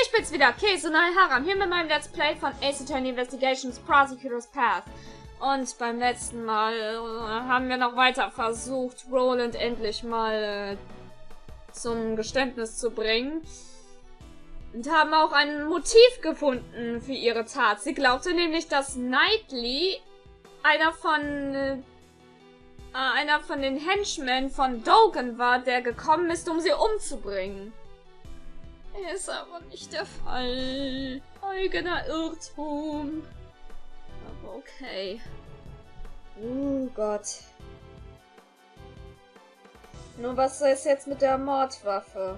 ich bin's wieder, Knacken, Haram, hier mit meinem Let's Play von Ace Attorney Investigations Prosecutor's Path. Und beim letzten Mal haben wir noch weiter versucht, Roland endlich mal zum Geständnis zu bringen. Und haben auch ein Motiv gefunden für ihre Tat. Sie glaubte nämlich, dass Knightley einer von den Henchmen von Dogen war, der gekommen ist, um sie umzubringen. Ist aber nicht der Fall. Eigener Irrtum. Aber okay. Oh Gott. Nur was ist jetzt mit der Mordwaffe?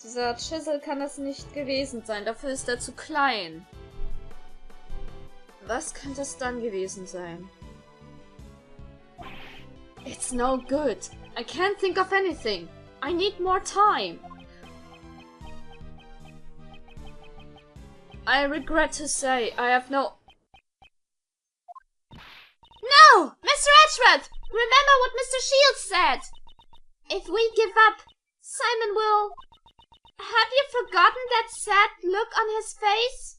Dieser Chisel kann es nicht gewesen sein. Dafür ist er zu klein. Was könnte es dann gewesen sein? It's no good. I can't think of anything. I need more time. I regret to say I have no... No! Mr. Edgeworth! Remember what Mr. Shields said! If we give up, Simon will... Have you forgotten that sad look on his face?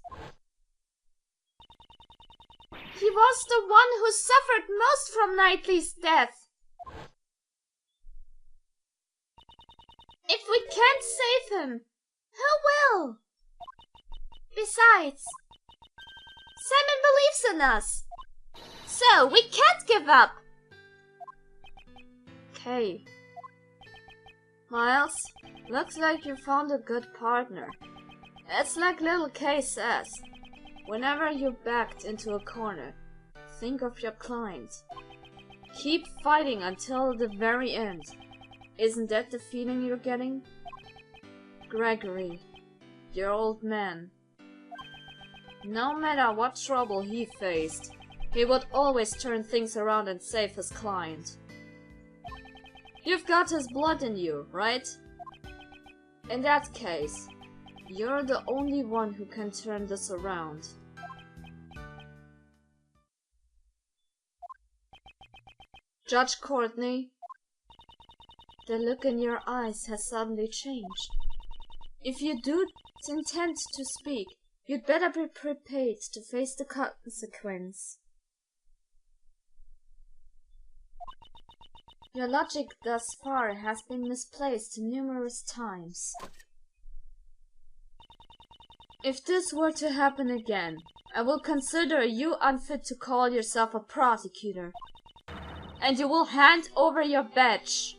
He was the one who suffered most from Knightley's death. If we can't save him, who will? Besides, Simon believes in us, so we can't give up. Okay. Miles, looks like you found a good partner. It's like little Kay says. Whenever you're backed into a corner, think of your client. Keep fighting until the very end. Isn't that the feeling you're getting? Gregory, your old man. No matter what trouble he faced, he would always turn things around and save his client. You've got his blood in you, right? In that case, you're the only one who can turn this around. Judge Courtney, the look in your eyes has suddenly changed. If you do intend to speak, you'd better be prepared to face the consequence. Your logic thus far has been misplaced numerous times. If this were to happen again, I will consider you unfit to call yourself a prosecutor, and you will hand over your badge.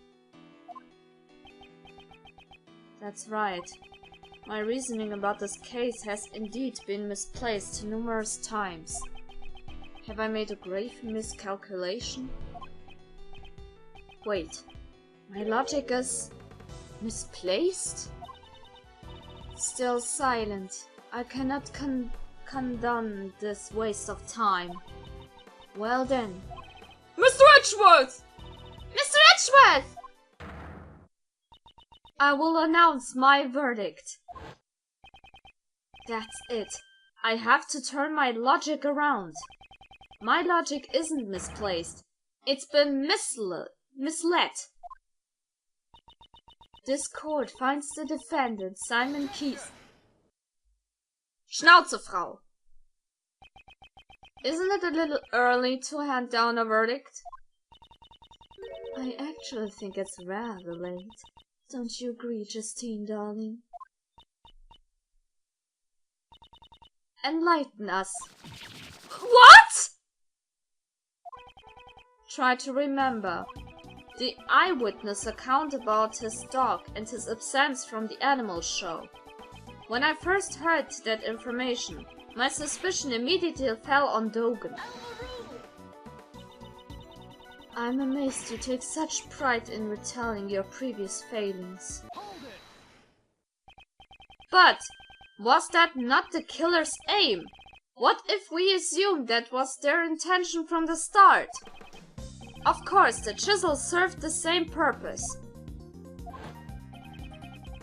That's right. My reasoning about this case has indeed been misplaced numerous times. Have I made a grave miscalculation? Wait, my logic is... misplaced? Still silent. I cannot condone this waste of time. Well then... Mr. Edgeworth! Mr. Edgeworth! I will announce my verdict. That's it. I have to turn my logic around. My logic isn't misplaced. It's been misled. This court finds the defendant, Simon Keith. Schnauze, Frau. Isn't it a little early to hand down a verdict? I actually think it's rather late. Don't you agree, Justine, darling? Enlighten us. What? Try to remember. The eyewitness account about his dog and his absence from the animal show. When I first heard that information, my suspicion immediately fell on Dogen. I'm amazed you take such pride in retelling your previous failings. But was that not the killer's aim? What if we assume that was their intention from the start? Of course, the chisel served the same purpose.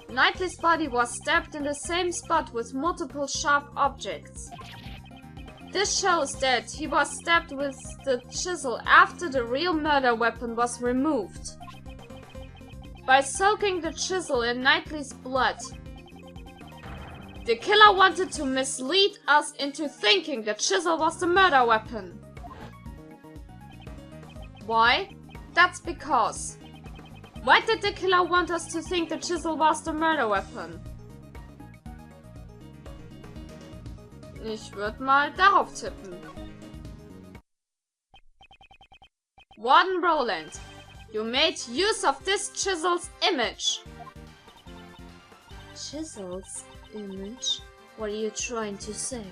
Knightley's body was stabbed in the same spot with multiple sharp objects. This shows that he was stabbed with the chisel after the real murder weapon was removed. By soaking the chisel in Knightley's blood, The killer wanted to mislead us into thinking the chisel was the murder weapon. Why? That's because... Why did the killer want us to think the chisel was the murder weapon? Ich würde mal darauf tippen. Warden Roland, you made use of this chisel's image. Chisel's image? What are you trying to say?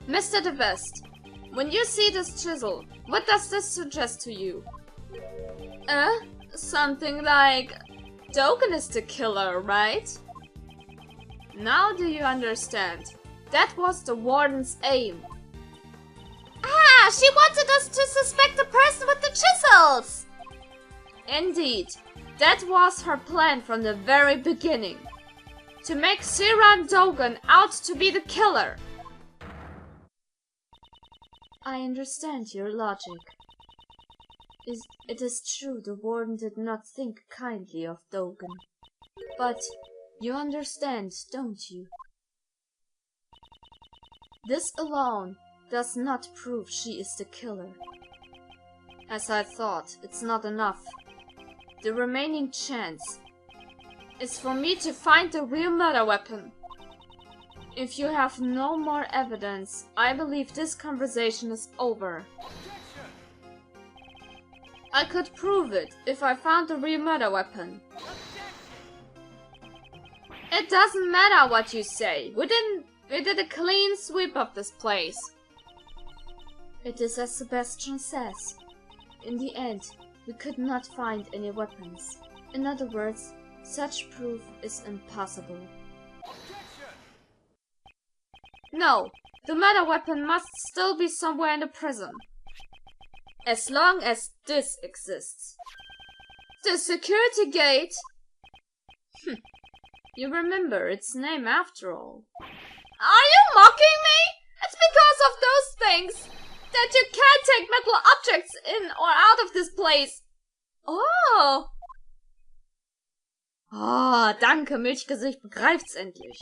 Mr. De Vest, when you see this chisel, what does this suggest to you? Something like... Dogen is the killer, right? Now do you understand? That was the warden's aim. Ah, she wanted us to suspect the person with the chisels! Indeed, that was her plan from the very beginning. To make Siran Dogen out to be the killer. I understand your logic. It is true the warden did not think kindly of Dogen. But you understand, don't you? This alone does not prove she is the killer. As I thought, it's not enough. The remaining chance is for me to find the real murder weapon. If you have no more evidence, I believe this conversation is over. I could prove it if I found the real murder weapon. It doesn't matter what you say. We did a clean sweep of this place. It is as Sebastian says. In the end, we could not find any weapons. In other words, such proof is impossible. No, the murder weapon must still be somewhere in the prison. As long as this exists. The security gate? You remember its name after all. Are you mocking me? It's because of those things that you can't take metal objects in or out of this place. Oh. Oh, danke, Milchgesicht begreift's endlich.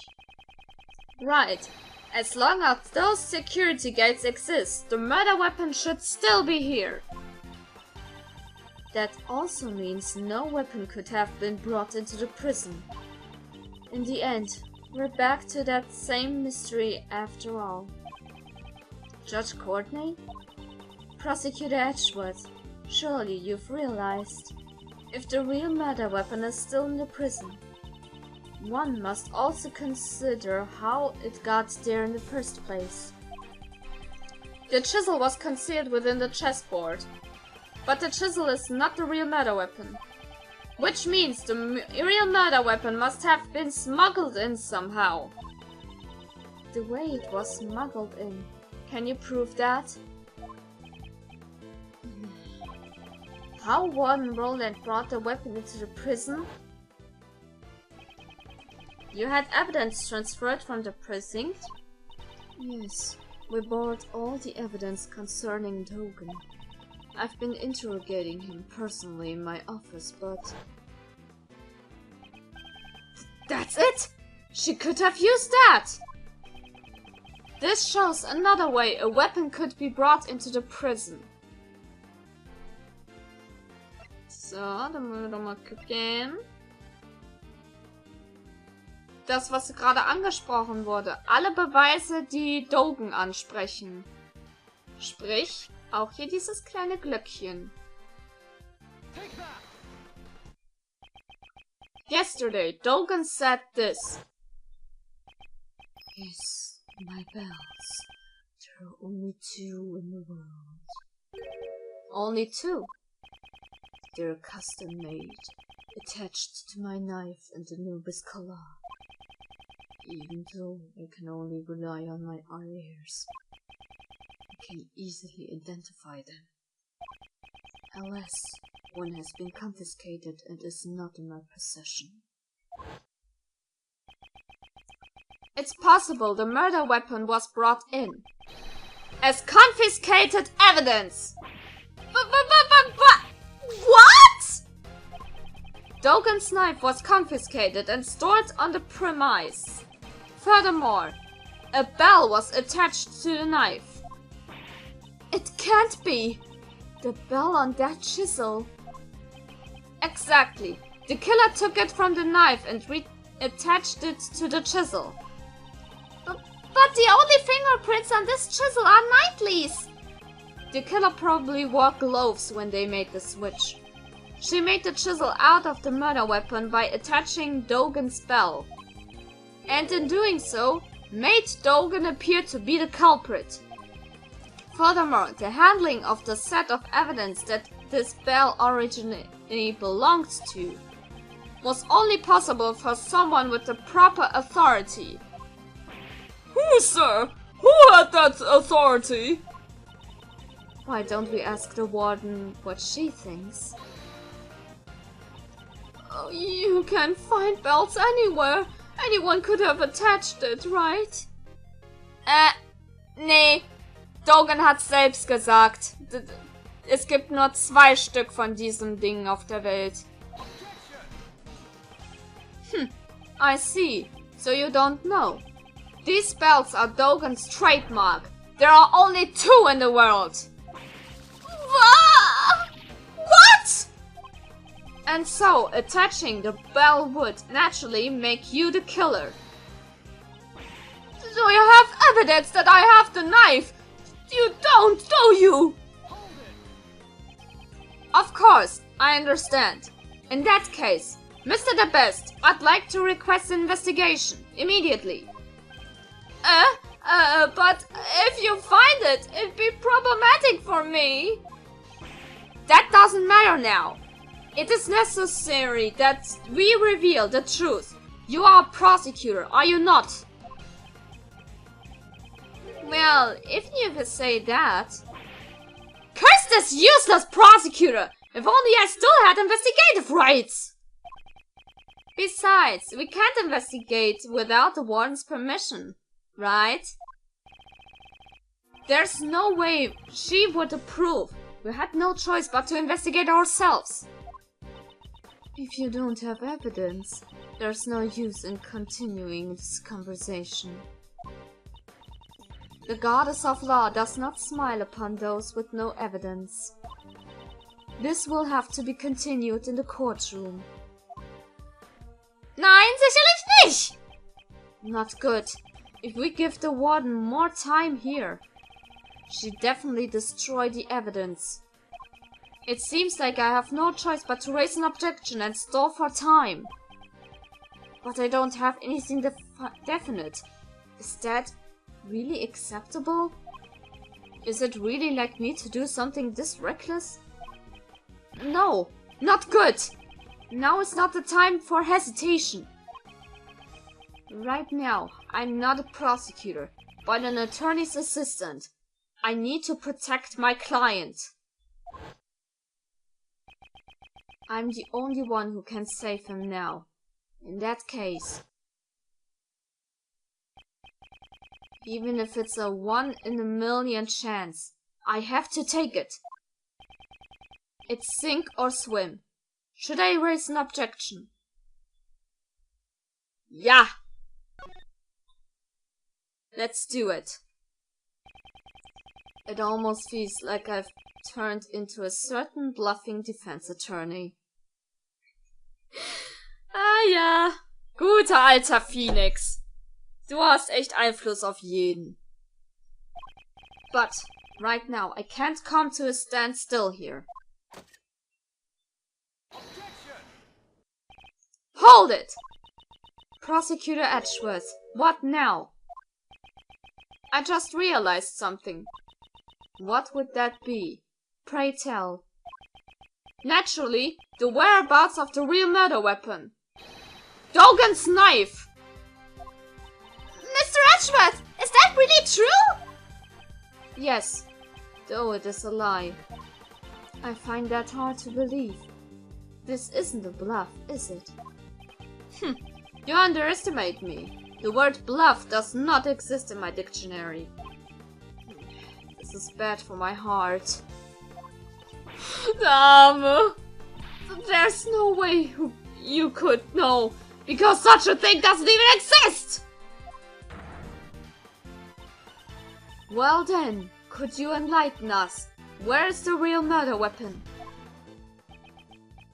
Right. As long as those security gates exist, the murder weapon should still be here. That also means no weapon could have been brought into the prison. In the end, we're back to that same mystery after all. Judge Courtney? Prosecutor Edgeworth, surely you've realized. If the real murder weapon is still in the prison, one must also consider how it got there in the first place. The chisel was concealed within the chessboard, but the chisel is not the real murder weapon. Which means the real murder weapon must have been smuggled in somehow. The way it was smuggled in, can you prove that? How Warden Roland brought the weapon into the prison? You had evidence transferred from the precinct? Yes, we brought all the evidence concerning Dogen. I've been interrogating him personally in my office, but... That's it! She could have used that! This shows another way a weapon could be brought into the prison. So, dann wollen wir doch mal gucken. Das, was gerade angesprochen wurde. Alle Beweise, die Dogen ansprechen. Sprich, auch hier dieses kleine Glöckchen. Yesterday, Dogen said this. Yes, my bells. There are only two in the world. Only two? They're custom made, attached to my knife and the nubis collar. Even though I can only rely on my ears, I can easily identify them. Alas, one has been confiscated and is not in my possession. It's possible the murder weapon was brought in as confiscated evidence. What? Dogen's knife was confiscated and stored on the premise. Furthermore, a bell was attached to the knife. It can't be! The bell on that chisel. Exactly. The killer took it from the knife and reattached it to the chisel. But the only fingerprints on this chisel are Knightley's! The killer probably wore gloves when they made the switch. She made the chisel out of the murder weapon by attaching Dogen's bell. And in doing so, made Dogen appear to be the culprit. Furthermore, the handling of the set of evidence that this bell originally belonged to was only possible for someone with the proper authority. Who, sir? Who had that authority? Why don't we ask the warden what she thinks? Oh, you can find bells anywhere. Anyone could have attached it, right? Nee. Dogen hat selbst gesagt. Es gibt nur 2 Stück von diesem Ding auf der Welt. I see. So you don't know. These bells are Dogen's trademark. There are only 2 in the world. What? And so, attaching the bell would naturally make you the killer. So you have evidence that I have the knife? You don't, do you? Of course, I understand. In that case, Mr. The Best, I'd like to request an investigation, immediately. But if you find it, it'd be problematic for me. That doesn't matter now. It is necessary that we reveal the truth. You are a prosecutor, are you not? Well, if you say that... Curse this useless prosecutor! If only I still had investigative rights! Besides, we can't investigate without the warden's permission, right? There's no way she would approve. We had no choice but to investigate ourselves. If you don't have evidence, there's no use in continuing this conversation. The goddess of law does not smile upon those with no evidence. This will have to be continued in the courtroom. Nein, sicherlich nicht! Not good. If we give the warden more time here, she'd definitely destroy the evidence. It seems like I have no choice but to raise an objection and stall for time. But I don't have anything definite. Is that really acceptable? Is it really like me to do something this reckless? No, not good! Now is not the time for hesitation. Right now, I'm not a prosecutor, but an attorney's assistant. I need to protect my client. I'm the only one who can save him now. In that case, even if it's a 1 in a million chance, I have to take it. It's sink or swim. Should I raise an objection? Yeah! Let's do it. It almost feels like I've turned into a certain bluffing defense attorney. Ah ja, guter alter Phoenix. Du hast echt Einfluss auf jeden. But, right now, I can't come to a standstill here. Hold it! Prosecutor Edgeworth, what now? I just realized something. What would that be? Pray tell. Naturally, the whereabouts of the real murder weapon. Dogen's knife! Mr. Edgeworth, is that really true? Yes, though it is a lie. I find that hard to believe. This isn't a bluff, is it? You underestimate me. The word bluff does not exist in my dictionary. This is bad for my heart. Dame! There's no way you could know, because such a thing doesn't even exist! Well then, could you enlighten us? Where is the real murder weapon?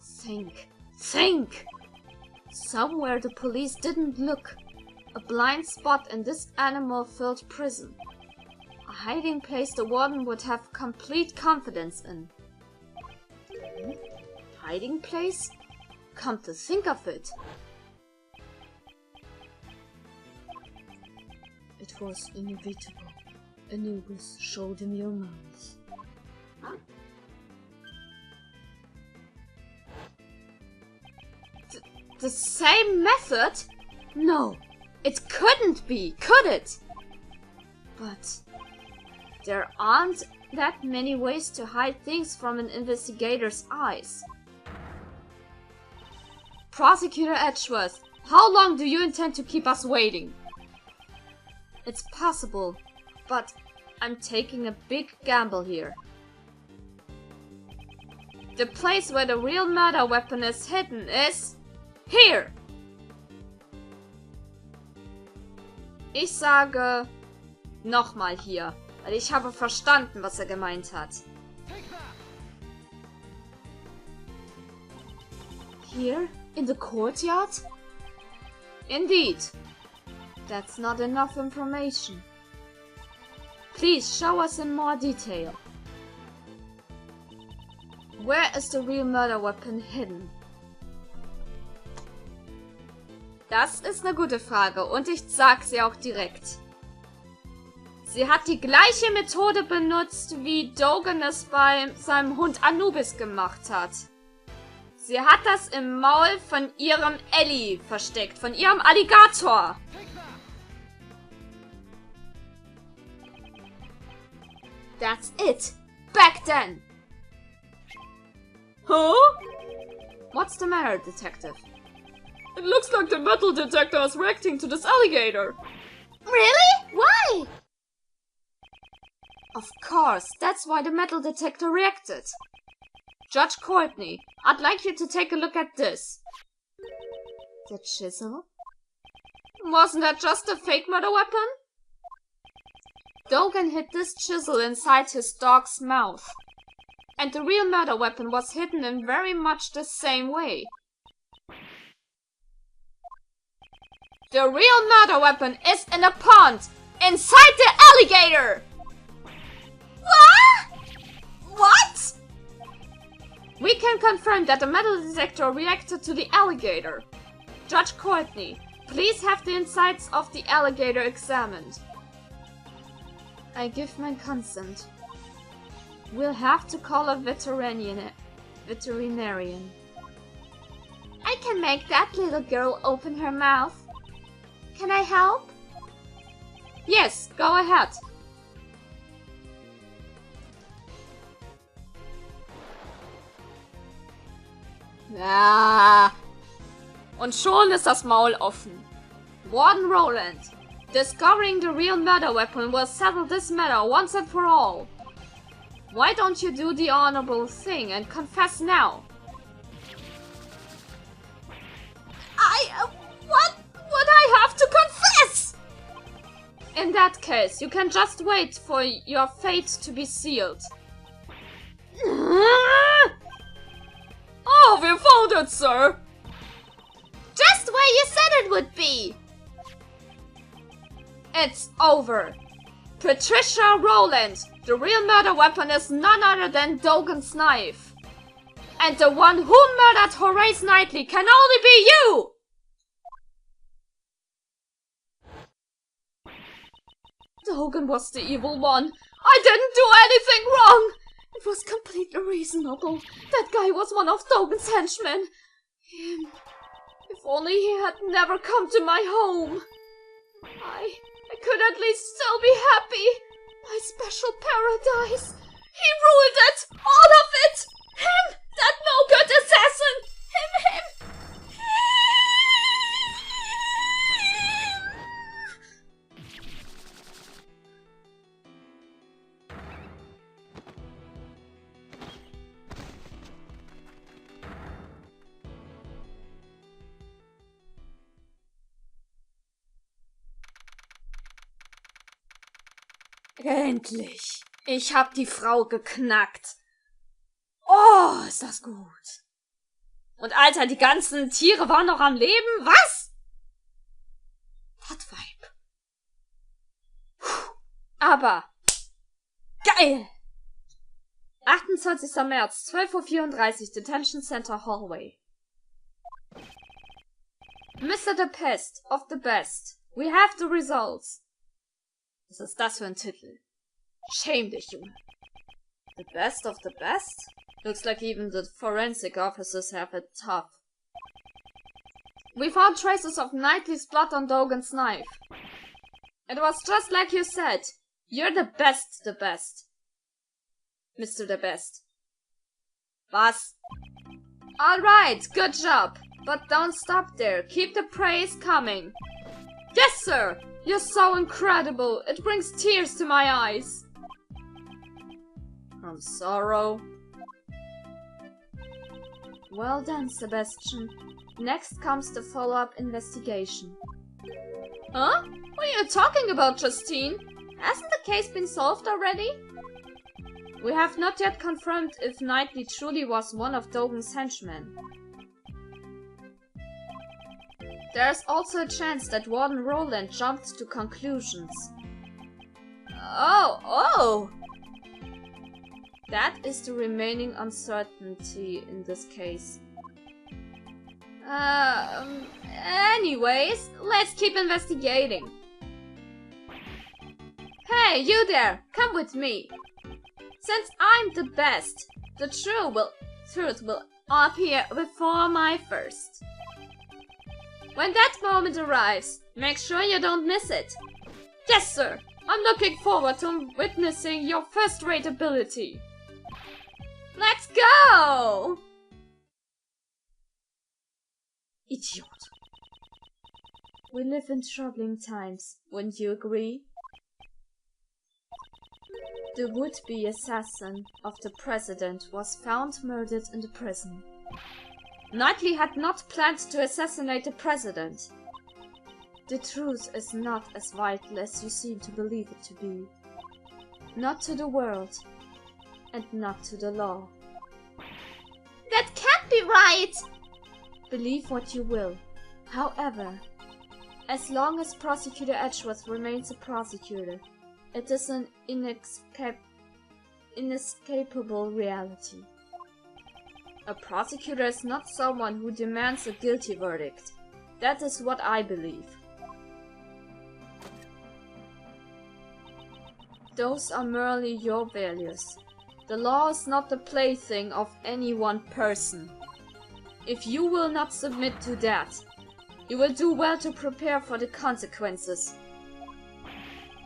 Think. Think! Somewhere the police didn't look. A blind spot in this animal-filled prison. A hiding place the warden would have complete confidence in. Hiding place? Come to think of it. It was inevitable. Anubis showed him your mouth. The same method? No, it couldn't be, could it? But there aren't that many ways to hide things from an investigator's eyes. Prosecutor Edgeworth, how long do you intend to keep us waiting? It's possible, but I'm taking a big gamble here. The place where the real murder weapon is hidden is here! Ich sage nochmal hier, weil ich habe verstanden, was gemeint hat. Here? In the courtyard? Indeed. That's not enough information. Please show us in more detail. Where is the real murder weapon hidden? Das ist eine gute Frage und ich sag sie auch direkt. Sie hat die gleiche Methode benutzt, wie Dogen es bei seinem Hund Anubis gemacht hat. Sie hat das im Maul von ihrem Ellie versteckt, von ihrem Alligator. That's it. Back then. Huh? What's the matter, detective? It looks like the metal detector is reacting to this alligator. Really? Why? Of course, that's why the metal detector reacted. Judge Courtney, I'd like you to take a look at this. The chisel? Wasn't that just a fake murder weapon? Dogen hid this chisel inside his dog's mouth. And the real murder weapon was hidden in very much the same way. The real murder weapon is in a pond inside the alligator! What? We can confirm that the metal detector reacted to the alligator. Judge Courtney, please have the insides of the alligator examined. I give my consent. We'll have to call a veterinarian. I can make that little girl open her mouth. Can I help? Yes, go ahead. Ah. Und schon ist das Maul offen. Warden Roland, discovering the real murder weapon will settle this matter once and for all. Why don't you do the honorable thing and confess now? What would I have to confess? In that case, you can just wait for your fate to be sealed. Oh, we found it, sir! Just where you said it would be! It's over. Patricia Rowland, the real murder weapon is none other than Dogen's knife. And the one who murdered Horace Knightley can only be you! Dogen was the evil one. I didn't do anything wrong! It was completely reasonable. That guy was one of Dogen's henchmen. If only he had never come to my home. I could at least still be happy. My special paradise. He ruled it! All of it! Him! That no-good assassin! Him! Endlich! Ich hab die Frau geknackt. Oh, ist das gut. Und Alter, die ganzen Tiere waren noch am Leben? Was? Hot Vibe. Aber geil! 28. März, 12:34 Uhr, Detention Center Hallway. Mr. the Pest of the Best. We have the results. Was ist das für ein Titel? Schäm dich, Junge. The Best of the Best? Looks like even the forensic officers have it tough. We found traces of Knightley's blood on Dogan's knife. It was just like you said. You're the best, Mr. the Best. Was? Alright, good job. But don't stop there. Keep the praise coming. Yes, sir! You're so incredible. It brings tears to my eyes. From sorrow. Well done, Sebastian. Next comes the follow-up investigation. Huh? What are you talking about, Justine? Hasn't the case been solved already? We have not yet confirmed if Knightley truly was one of Dogan's henchmen. There's also a chance that Warden Roland jumped to conclusions. Oh! That is the remaining uncertainty in this case. Anyways, let's keep investigating. Hey, you there! Come with me! Since I'm the best, the truth will appear before my first. When that moment arrives, make sure you don't miss it. Yes, sir! I'm looking forward to witnessing your first-rate ability. Let's go! Idiot. We live in troubling times, wouldn't you agree? The would-be assassin of the president was found murdered in the prison. Knightley had not planned to assassinate the president. The truth is not as vital as you seem to believe it to be. Not to the world, and not to the law. That can't be right! Believe what you will. However, as long as Prosecutor Edgeworth remains a prosecutor, it is an inescapable reality. A prosecutor is not someone who demands a guilty verdict. That is what I believe. Those are merely your values. The law is not the plaything of any one person. If you will not submit to that, you will do well to prepare for the consequences.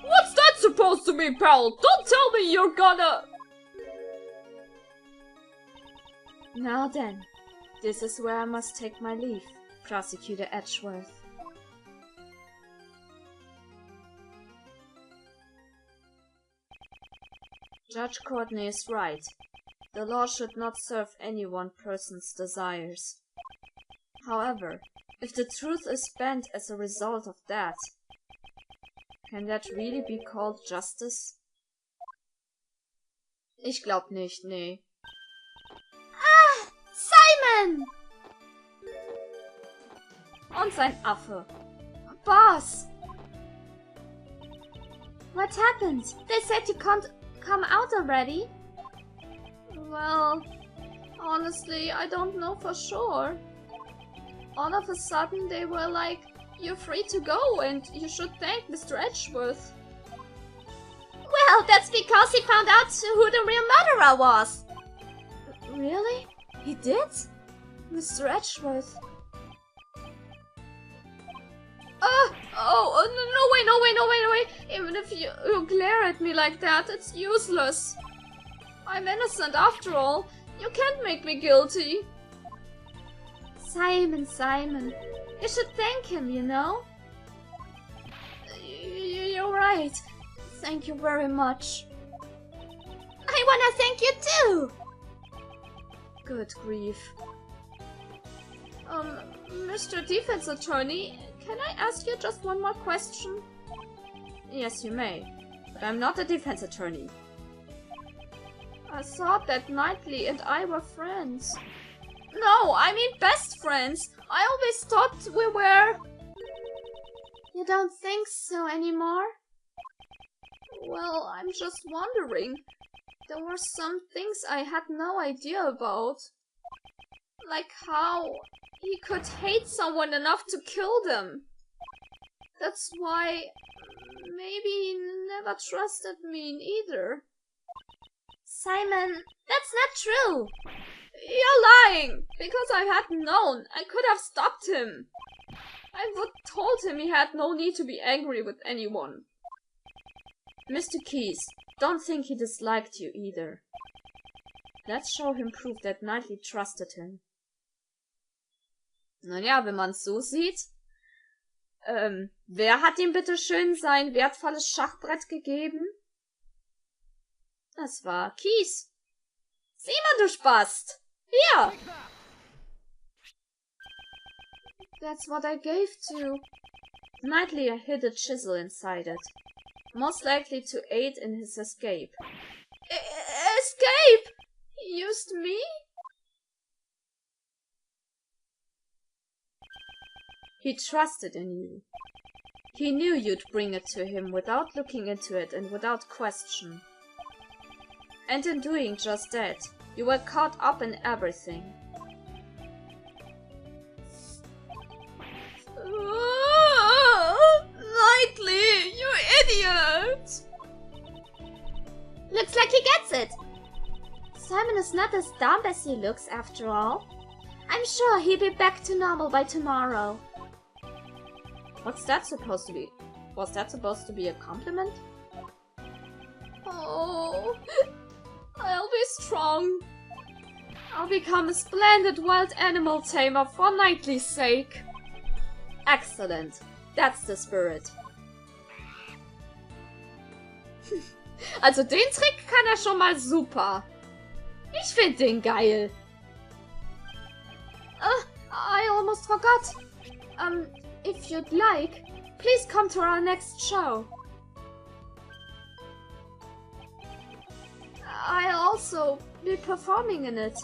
What's that supposed to mean, pal? Don't tell me you're gonna... Now then, this is where I must take my leave, Prosecutor Edgeworth. Judge Courtney is right. The law should not serve any one person's desires. However, if the truth is bent as a result of that, can that really be called justice? Ich glaub nicht, nee. Ah, Simon! Und sein Affe. Boss! What happened? They said you can't come out already? Well, honestly, I don't know for sure. All of a sudden they were like, you're free to go and you should thank Mr. Edgeworth. Well, that's because he found out who the real murderer was. Really? He did? Mr. Edgeworth? No way. Even if you glare at me like that, it's useless. I'm innocent after all. You can't make me guilty. Simon. You should thank him, you know? You're right. Thank you very much. I wanna thank you too! Good grief. Mr. Defense Attorney, can I ask you just one more question? Yes, you may. but I'm not a defense attorney. I thought that Knightley and I were friends. No, I mean best friends. I always thought we were... You don't think so anymore? Well, I'm just wondering. There were some things I had no idea about. Like how he could hate someone enough to kill them. That's why maybe he never trusted me either. Simon, that's not true. You're lying! Because I had known, I could have stopped him. I would told him he had no need to be angry with anyone. Mr. Keyes, don't think he disliked you either. Let's show him proof that Knightley trusted him. Naja, wenn man's so sieht. Wer hat ihm bitte schön sein wertvolles Schachbrett gegeben? Das war Keyes. Sieh mal, du Spast! Hier! That's what I gave to. Knightley hid a chisel inside it, most likely to aid in his escape. Escape? He used me? He trusted in you. He knew you'd bring it to him without looking into it and without question. And in doing just that, you were caught up in everything. Knightley, you idiot! Looks like he gets it. Simon is not as dumb as he looks after all. I'm sure he'll be back to normal by tomorrow. What's that supposed to be? Was that supposed to be a compliment? Oh, I'll be strong. I'll become a splendid wild animal tamer for Knightley's sake. Excellent. That's the spirit. Also den Trick kann er schon mal super. Ich find den geil. I almost forgot. If you'd like, please come to our next show. I'll also be performing in it.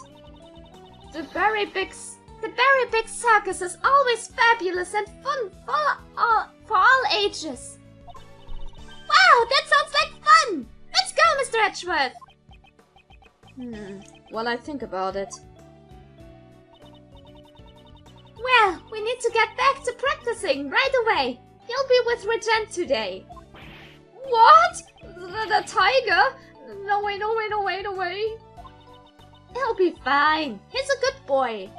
The very big circus is always fabulous and fun for all ages. Wow, that sounds like fun! Let's go, Mr. Edgeworth! While I think about it. Well, we need to get back to practicing right away. He'll be with Regent today. What? The tiger? No way, no way, no way, no way. He'll be fine. He's a good boy.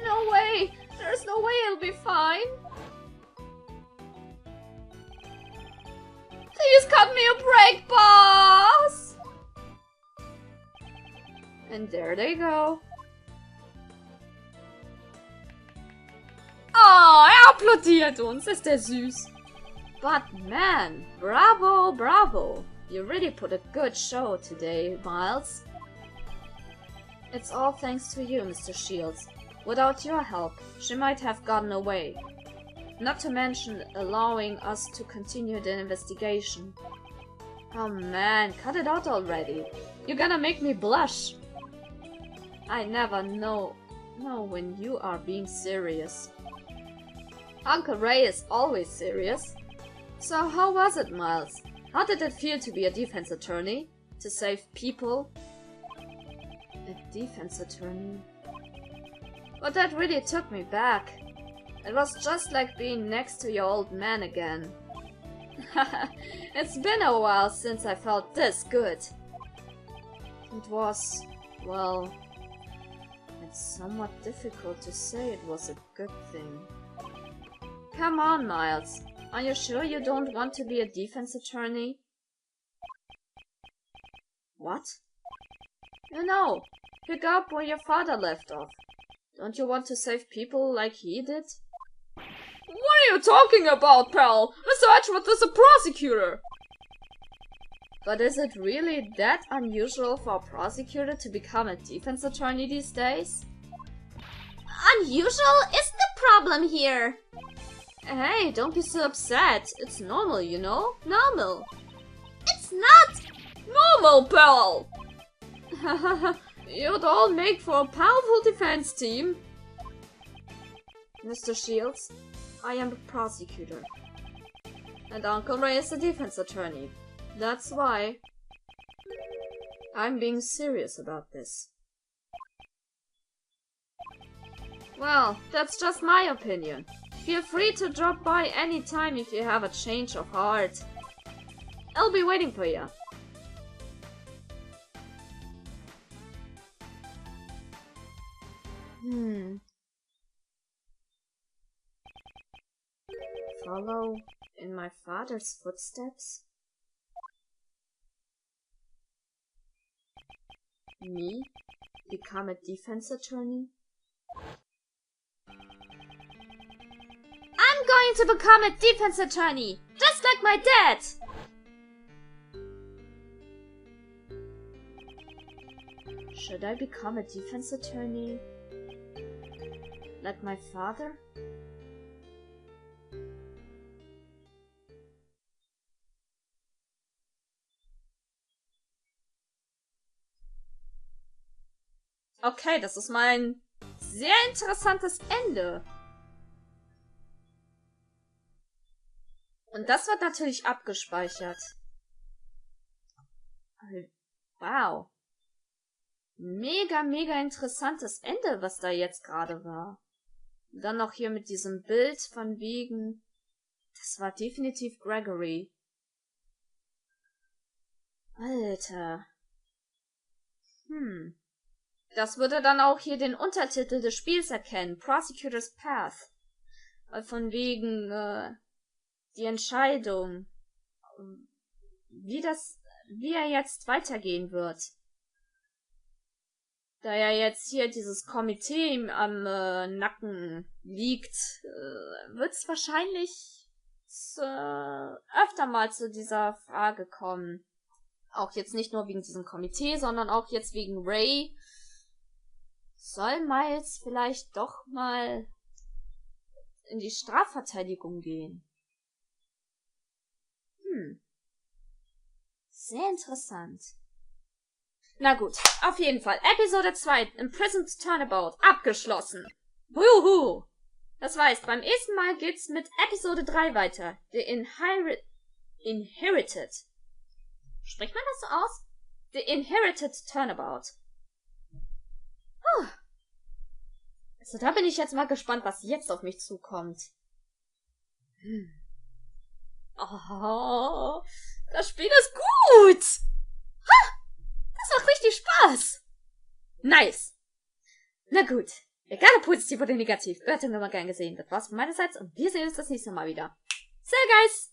No way. There's no way he'll be fine. Please cut me a break, boss! And there they go. Oh, applaudiert uns. Ist der süß. But man, bravo, bravo. You really put a good show today, Miles. It's all thanks to you, Mr. Shields. Without your help, she might have gotten away. Not to mention allowing us to continue the investigation. Oh man, cut it out already. You're gonna make me blush. I never know when you are being serious. Uncle Ray is always serious. So how was it, Miles? How did it feel to be a defense attorney? To save people? A defense attorney? But that really took me back. It was just like being next to your old man again. It's been a while since I felt this good. It was, well, it's somewhat difficult to say it was a good thing. Come on, Miles. Are you sure you don't want to be a defense attorney? What? You know, pick up where your father left off. Don't you want to save people like he did? What are you talking about, pal? Mr. Edgeworth is a prosecutor! But is it really that unusual for a prosecutor to become a defense attorney these days? Unusual isn't the problem here! Hey, don't be so upset. It's normal, you know? Normal. It's not normal, Pearl! You'd all make for a powerful defense team. Mr. Shields, I am the prosecutor. And Uncle Ray is the defense attorney. That's why I'm being serious about this. Well, that's just my opinion. Feel free to drop by anytime if you have a change of heart. I'll be waiting for you. Follow in my father's footsteps? Me? Become a defense attorney? I'm going to become a defense attorney, just like my dad! Should I become a defense attorney like my father? Okay, das ist mal ein sehr interessantes Ende. Und das wird natürlich abgespeichert. Wow. Mega, mega interessantes Ende, was da jetzt gerade war. Und dann noch hier mit diesem Bild von wegen... Das war definitiv Gregory. Alter. Das würde dann auch hier den Untertitel des Spiels erkennen. Prosecutor's Path. Weil von wegen, die Entscheidung, wie er jetzt weitergehen wird. Da ja jetzt hier dieses Komitee am Nacken liegt, wird es wahrscheinlich öfter mal zu dieser Frage kommen. Auch jetzt nicht nur wegen diesem Komitee, sondern auch jetzt wegen Ray. Soll Miles vielleicht doch mal in die Strafverteidigung gehen? Sehr interessant. Na gut, auf jeden Fall. Episode 2, Imprisoned Turnabout, abgeschlossen. Wuhu! Das heißt, beim nächsten Mal geht's mit Episode 3 weiter. The Inherited. Spricht man das so aus? The Inherited Turnabout. Also da bin ich jetzt mal gespannt, was jetzt auf mich zukommt. Oh, das Spiel ist gut! Das macht richtig Spaß! Nice! Na gut. Egal ob positiv oder negativ, Bewertung immer gern gesehen. Das war's von meinerseits und wir sehen uns das nächste Mal wieder. See you guys!